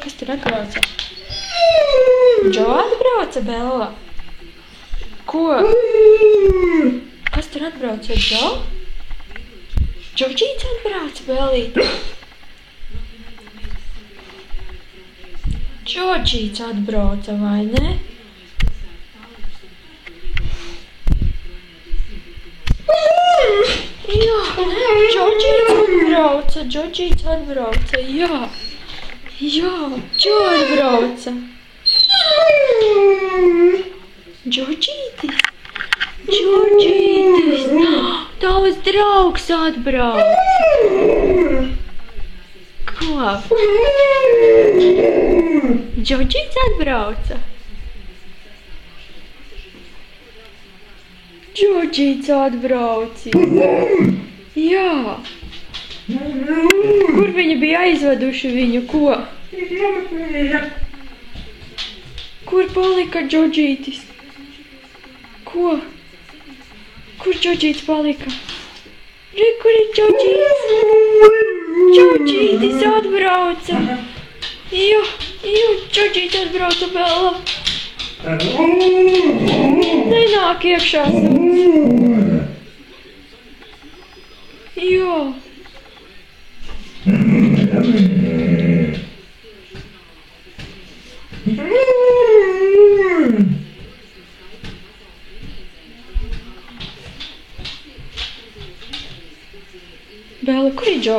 Kas tur atbrauca? Džo atbrauca, Bella? Ko? Kas tur atbrauca, Džo? Džordžīts atbrauca, Bellīte? Džordžīts atbrauca, vai ne? Jā, Džordžīts atbrauca, jā. Jā, Džo atbrauca. Džordžītis. Tavs draugs atbrauca. Ko? Džordžīts atbrauca. Džordžīts atbrauci. Jā. Kur viņi bija aizveduši viņu, ko? Kur palika Džordžītis? Ko? Kur Džordžītis palika? Re, kur ir Džordžītis? Džordžītis atbrauca. Jā, Džordžītis atbrauca, Bella. Nenāk iekšā. Jā. Bella, kur ir Džo?